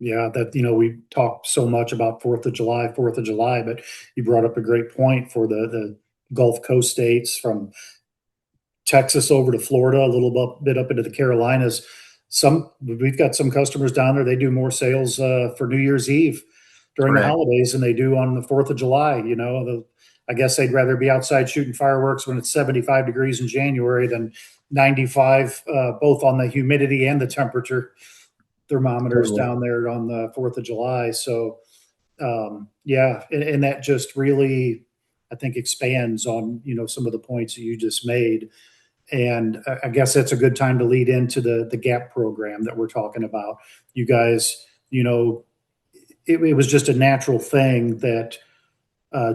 Yeah, that we talk so much about Fourth of July, but you brought up a great point for the Gulf Coast states from Texas over to Florida, a little bit up into the Carolinas. We've got some customers down there. They do more sales for New Year's Eve during the Correct. holidays than they do on the Fourth of July. I guess they'd rather be outside shooting fireworks when it's 75 degrees in January than 95, both on the humidity and the temperature thermometers Totally. down there on the Fourth of July. So yeah, and that just really, I think, expands on some of the points that you just made. And I guess that's a good time to lead into the GAP program that we're talking about. You guys, it was just a natural thing that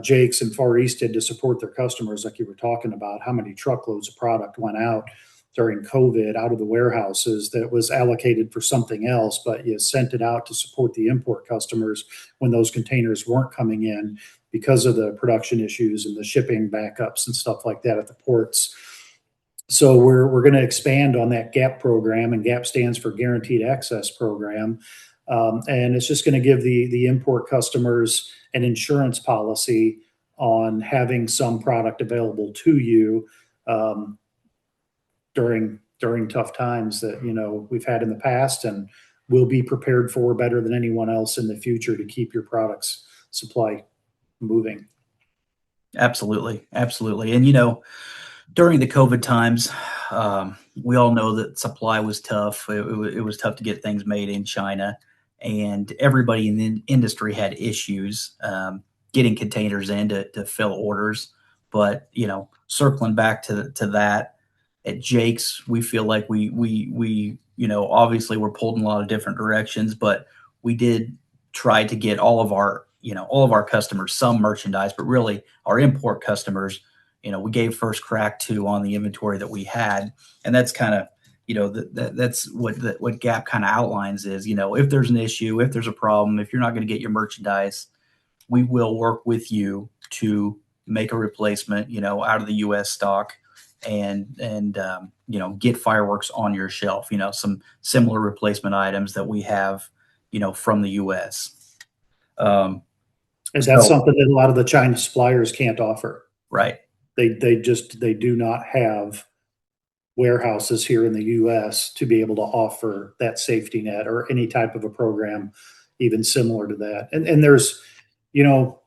Jake's and Far East did to support their customers, like you were talking about. How many truckloads of product went out during COVID out of the warehouses that was allocated for something else, but you sent it out to support the import customers when those containers weren't coming in because of the production issues and the shipping backups and stuff like that at the ports. So we're going to expand on that GAP program, and GAP stands for Guaranteed Access Program, and it's just going to give the import customers an insurance policy on having some product available to you um, during tough times that we've had in the past, and will be prepared for better than anyone else in the future to keep your products supply moving. Absolutely. Absolutely. And, during the COVID times, we all know that supply was tough. It was tough to get things made in China, and everybody in the industry had issues getting containers in to fill orders. But circling back to that, at Jake's, we feel like we obviously we're pulled in a lot of different directions, but we did try to get all of our customers some merchandise, but really our import customers, we gave first crack to on the inventory that we had. And that's kind of, that's what GAP kind of outlines is, if there's an issue, if there's a problem, if you're not going to get your merchandise, we will work with you to make a replacement, out of the U.S. stock, and get fireworks on your shelf, some similar replacement items that we have, from the U.S. Um, And that's so something that a lot of the China suppliers can't offer. right. They do not have warehouses here in the US to be able to offer that safety net or any type of a program even similar to that. And there's, you know,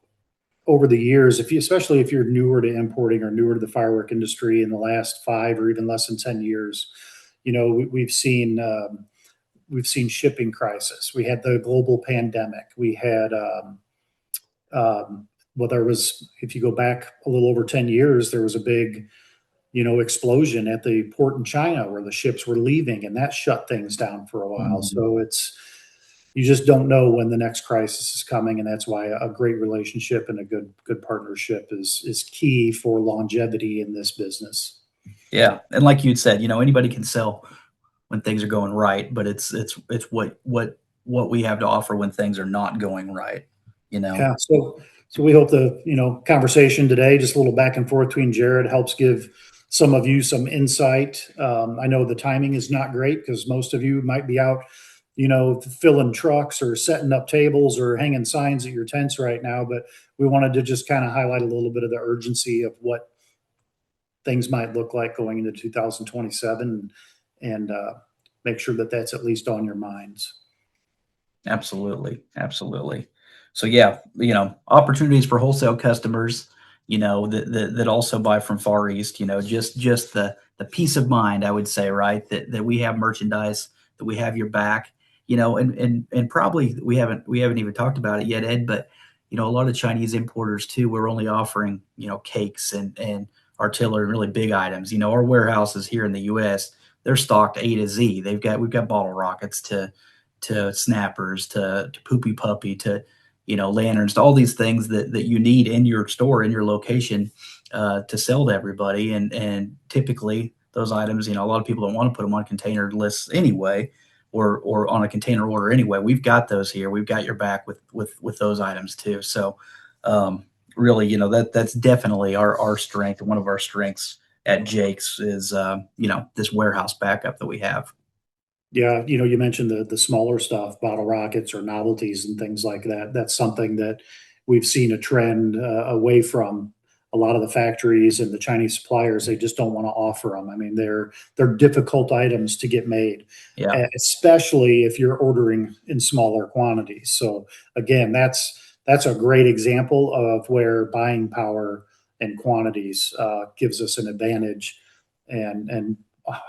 over the years, especially if you're newer to importing or newer to the firework industry in the last 5 or even less than 10 years, we've seen shipping crisis. We had the global pandemic. We had well, there was, if you go back a little over 10 years, there was a big, explosion at the port in China where the ships were leaving, and that shut things down for a while. Mhm. So you just don't know when the next crisis is coming. And that's why a great relationship and a good partnership is key for longevity in this business. Yeah, and like you'd said, anybody can sell when things are going right, but it's what we have to offer when things are not going right, you know? Yeah. So we hope the, conversation today, just a little back and forth between Jared, helps give some of you some insight. I know the timing is not great because most of you might be out, filling trucks or setting up tables or hanging signs at your tents right now. But we wanted to just kind of highlight a little bit of the urgency of what things might look like going into 2027, and make sure that that's at least on your minds. Absolutely, absolutely. So yeah, opportunities for wholesale customers, that also buy from Far East, just the peace of mind, I would say, right? That we have merchandise, that we have your back, and probably we haven't even talked about it yet, Ed, but a lot of Chinese importers too, we're only offering, cakes and artillery and really big items. Our warehouses here in the US, they're stocked A to Z. We've got bottle rockets to snappers to poopy puppy to lanterns to all these things that you need in your store in your location to sell to everybody, and typically those items, a lot of people don't want to put them on container lists anyway, or on a container order anyway. We've got those here. We've got your back with those items too. So really, that's definitely our strength. One of our strengths at Jake's is this warehouse backup that we have. Yeah, you mentioned the smaller stuff, bottle rockets or novelties and things like that. That's something that we've seen a trend away from a lot of the factories and the Chinese suppliers. They just don't want to offer them. I mean, they're difficult items to get made, Yeah, especially if you're ordering in smaller quantities. So again, that's a great example of where buying power and quantities gives us an advantage, and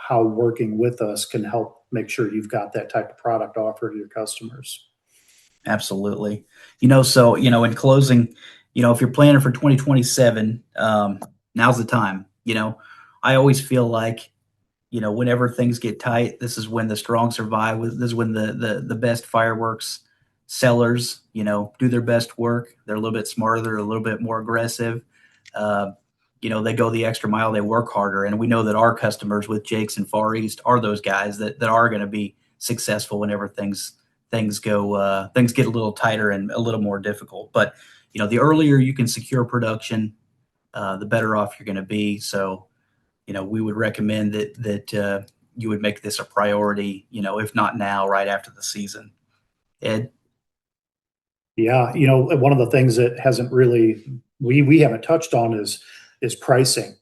how working with us can help make sure you've got that type of product offer to your customers. absolutely. So, in closing, if you're planning for 2027, now's the time. I always feel like, whenever things get tight, this is when the strong survive. This is when the best fireworks sellers, do their best work. They're a little bit smarter. They're a little bit more aggressive. Uh, they go the extra mile. They work harder, and we know that our customers with Jakes and Far East are those guys that are going to be successful whenever things get a little tighter and a little more difficult. But the earlier you can secure production, the better off you're going to be. So we would recommend that you would make this a priority, if not now, right after the season. Ed? Yeah, one of the things that hasn't really we haven't touched on is pricing.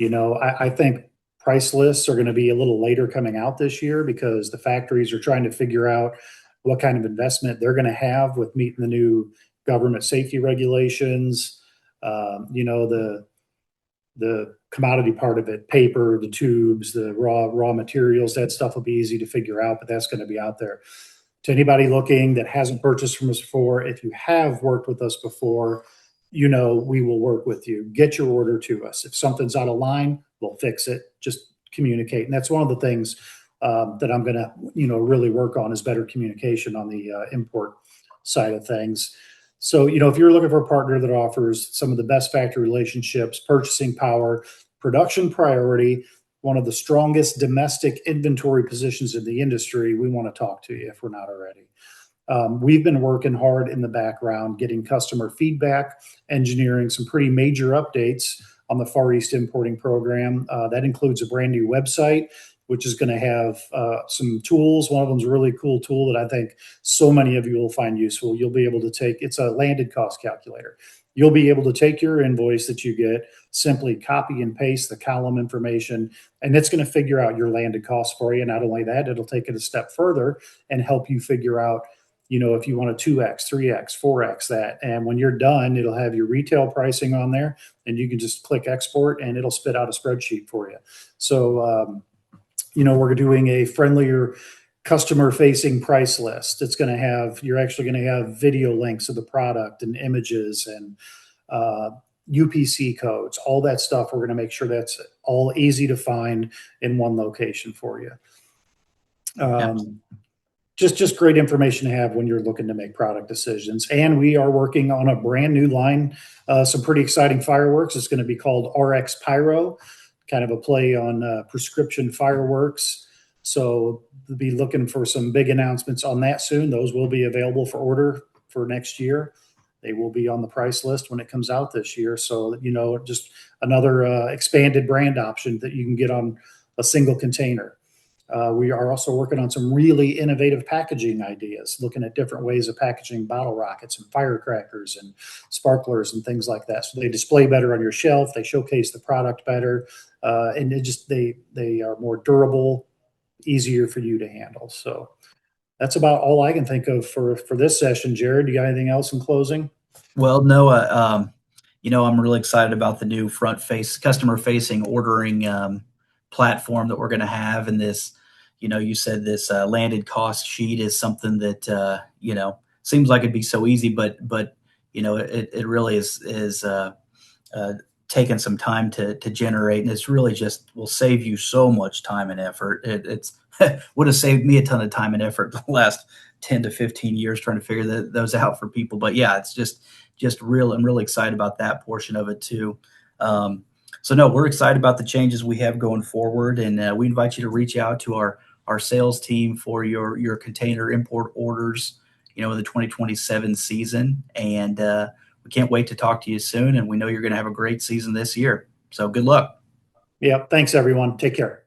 I think price lists are going to be a little later coming out this year because the factories are trying to figure out what kind of investment they're going to have with meeting the new government safety regulations. The commodity part of it, paper, the tubes, the raw materials, that stuff will be easy to figure out, but that's going to be out there. To anybody looking that hasn't purchased from us before, if you have worked with us before, we will work with you. Get your order to us. If something's out of line, we'll fix it. Just communicate. And that's one of the things that I'm going to, really work on is better communication on the import side of things. So, if you're looking for a partner that offers some of the best factory relationships, purchasing power, production priority, one of the strongest domestic inventory positions in the industry, we want to talk to you if we're not already. We've been working hard in the background, getting customer feedback, engineering some pretty major updates on the Far East importing program. That includes a brand new website, which is going to have some tools. One of them is a really cool tool that I think so many of you will find useful. You'll be able to it's a landed cost calculator. You'll be able to take your invoice that you get, simply copy and paste the column information, and it's going to figure out your landed cost for you. Not only that, it'll take it a step further and help you figure out, if you want a 2x, 3x, 4x that. And when you're done, it'll have your retail pricing on there, and you can just click export and it'll spit out a spreadsheet for you. So, we're doing a friendlier customer facing price list. You're actually going to have video links of the product and images and UPC codes, all that stuff. We're going to make sure that's all easy to find in one location for you. Just great information to have when you're looking to make product decisions. And we are working on a brand new line, some pretty exciting fireworks. It's going to be called RX Pyro, kind of a play on prescription fireworks. So we'll be looking for some big announcements on that soon. Those will be available for order for next year. They will be on the price list when it comes out this year. So, just another expanded brand option that you can get on a single container. We are also working on some really innovative packaging ideas, looking at different ways of packaging bottle rockets and firecrackers and sparklers and things like that. So they display better on your shelf. They showcase the product better, and they are more durable, easier for you to handle. So that's about all I can think of for this session. Jared, you got anything else in closing? Well, Noah, I'm really excited about the new customer facing ordering platform that we're going to have. And this, you said this landed cost sheet is something that, seems like it'd be so easy, but it really is taken some time to generate. And it's really just will save you so much time and effort. It's would have saved me a ton of time and effort the last 10 to 15 years trying to figure those out for people. But yeah, it's just real. I'm really excited about that portion of it too. So no, we're excited about the changes we have going forward, and we invite you to reach out to our sales team for your container import orders, in the 2027 season. And we can't wait to talk to you soon. And we know you're going to have a great season this year. So good luck. Yeah. Thanks, everyone. Take care.